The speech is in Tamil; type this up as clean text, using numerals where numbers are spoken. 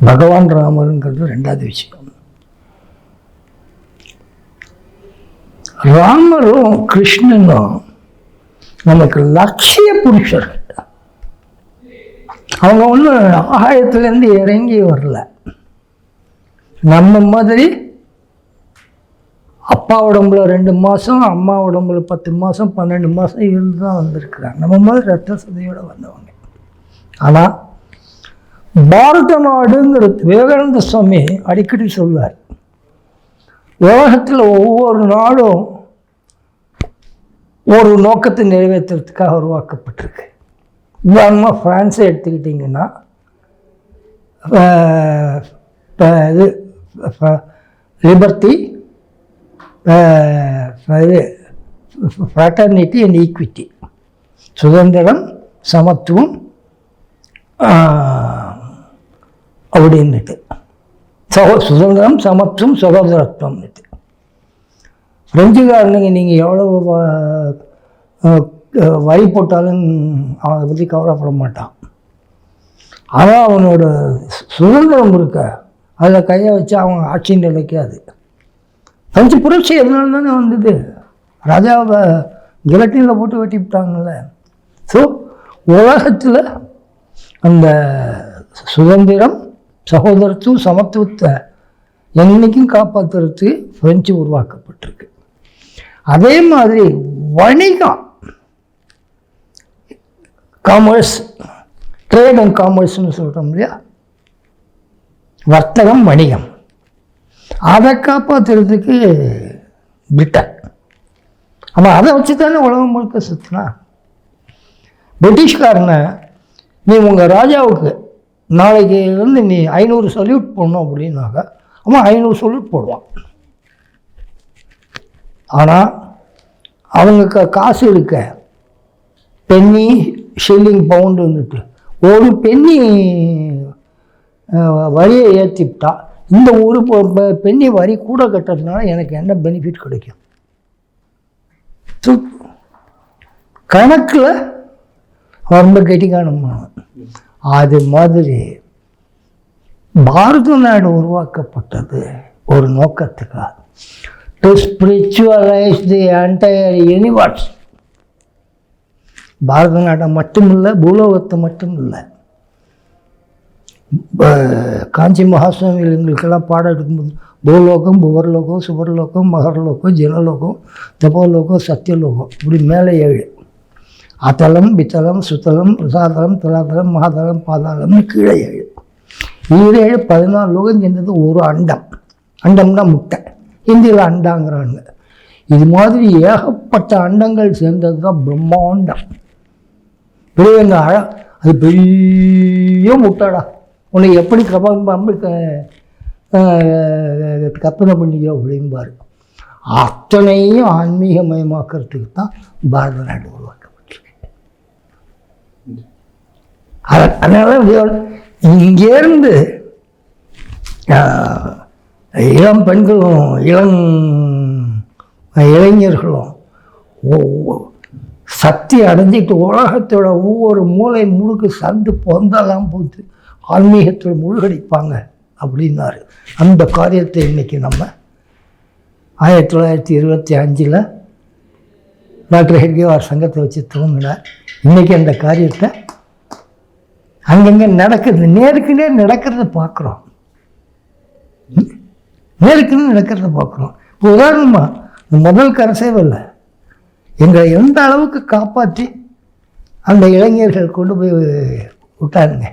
பகவான் ராமருங்கிறது ரெண்டாவது விஷயம். ராமரும் கிருஷ்ணனும் நமக்கு லட்சிய புருஷர்கள். அவங்க ஒன்றும் ஆகாயத்திலேருந்து இறங்கி வரல. நம்ம மாதிரி அப்பா உடம்புல 2 மாதம், அம்மா உடம்புல 10 மாதம் 12 மாதம் இருந்து தான் வந்திருக்கிறாங்க. நம்ம மாதிரி ரத்த சதையோடு வந்தவங்க. ஆனால் பாரத நாடுங்கிறது விவேகானந்த சுவாமி அடிக்கடி சொல்வார், உலகத்தில் ஒவ்வொரு நாடும் ஒரு நோக்கத்தை நிறைவேற்றுறதுக்காக உருவாக்கப்பட்டிருக்கு. உதாரணமாக ஃப்ரான்ஸை எடுத்துக்கிட்டிங்கன்னா இது லிபர்ட்டி, ஃப்ராட்டர்னிட்டி அண்ட் ஈக்விட்டி, சுதந்திரம் சமத்துவம் அப்படின்னுட்டு, சுதந்திரம் சமத்துவம் சகோதரத்துவம்னுட்டு. ஃப்ரெஞ்சுக்காரனுங்க நீங்கள் எவ்வளோ வரி போட்டாலும் அவனை பற்றி கவலைப்பட மாட்டான். ஆனால் அவனோட சுதந்திரம் இருக்க அதில் கையை வச்சு அவன் ஆட்சி நிலைக்காது. ஃப்ரெஞ்சு புரட்சி எதனால தானே வந்தது? ராஜாவை கிலட்டினில் போட்டு வெட்டி விட்டாங்கல்ல. ஸோ உலகத்தில் அந்த சுதந்திரம் சகோதரத்துவம் சமத்துவத்தை என்றைக்கும் காப்பாற்றுறதுக்கு ஃப்ரெஞ்சு உருவாக்கப்பட்டிருக்கு. அதே மாதிரி வணிகம், காமர்ஸ், ட்ரேட் அண்ட் காமர்ஸ்னு சொல்கிறோம் இல்லையா, வர்த்தகம் வணிகம், அதை காப்பாற்றுறதுக்கு பிரிட்டன். ஆமாம், அதை வச்சு தானே உலகம் முழுக்க சுற்றினா. பிரிட்டிஷ்காரனை நீ உங்கள் ராஜாவுக்கு நாளைக்கு வந்து நீ 500 சல்யூட் போடணும் அப்படின்னாக்க அவன் 500 சல்யூட் போடுவான். ஆனால் அவங்க காசு இருக்க பென்னி ஷில்லிங் பவுண்டு வந்துட்டு ஒரு பென்னி வரியை ஏற்றிவிட்டா இந்த ஒரு பென்னி வரி கூட கட்டுறதுனால எனக்கு என்ன பெனிஃபிட் கிடைக்கும்? கணக்கில் ரொம்ப கெட்டிக்கானமான. அது மாதிரி பாரத நாடு உருவாக்கப்பட்டது ஒரு நோக்கத்துக்காக, to spiritualise the entire universe. பாரத நாட்டை மட்டுமில்லை, பூலோகத்தை மட்டும் இல்லை. காஞ்சி மகாசுவாமிகள் எங்களுக்கெல்லாம் பாடம் எடுக்கும்போது பூலோகம், புவர்லோகம், சுவர்லோகம், மகர்லோகம், ஜனலோகம், தபோலோகம், சத்தியலோகம், இப்படி மேலே 7. அத்தலம், பித்தலம், சுத்தலம், பிரசாதலம், தலாதலம், மகாதலம், பாதாளம்னு கீழே 7. 7 14 லோகம் சேர்ந்தது ஒரு அண்டம். அண்டம்னா முட்டை, ஹிந்தியில் அண்டாங்கிறாங்க. இது மாதிரி ஏகப்பட்ட அண்டங்கள் சேர்ந்தது தான் பிரம்மாண்டம். பெரியவங்க அது பெரிய முட்டைடா, உன்னை எப்படி கற்பனை பண்ணிக்கோ அப்படிம்பார். அத்தனையும் ஆன்மீகமயமாக்கிறதுக்கு தான் பாரத நாடு உருவாக்கப்பட்டிருக்கு. அதனால் இங்கேருந்து இளம் பெண்களும் இளைஞர்களும் சக்தி அடைஞ்சிட்டு உலகத்தோட ஒவ்வொரு மூளை முழுக்க சந்து பொந்தெல்லாம் போட்டு ஆன்மீகத்தில் முழுகடிப்பாங்க அப்படின்னாரு. அந்த காரியத்தை இன்றைக்கி நம்ம 1925 டாக்டர் ஹெட்கேவார் சங்கத்தை வச்சு துவங்கினார். இன்றைக்கி அந்த காரியத்தை அங்கங்கே நடக்குது, நேருக்கு நேர் நடக்கிறத பார்க்குறோம். நேருக்கு நடக்கிறத பார்க்குறோம். இப்போ உதாரணமாக முதல் கரசேவையில் எங்களை எந்த அளவுக்கு காப்பாற்றி அந்த இளைஞர்கள் கொண்டு போய் விட்டாருங்க.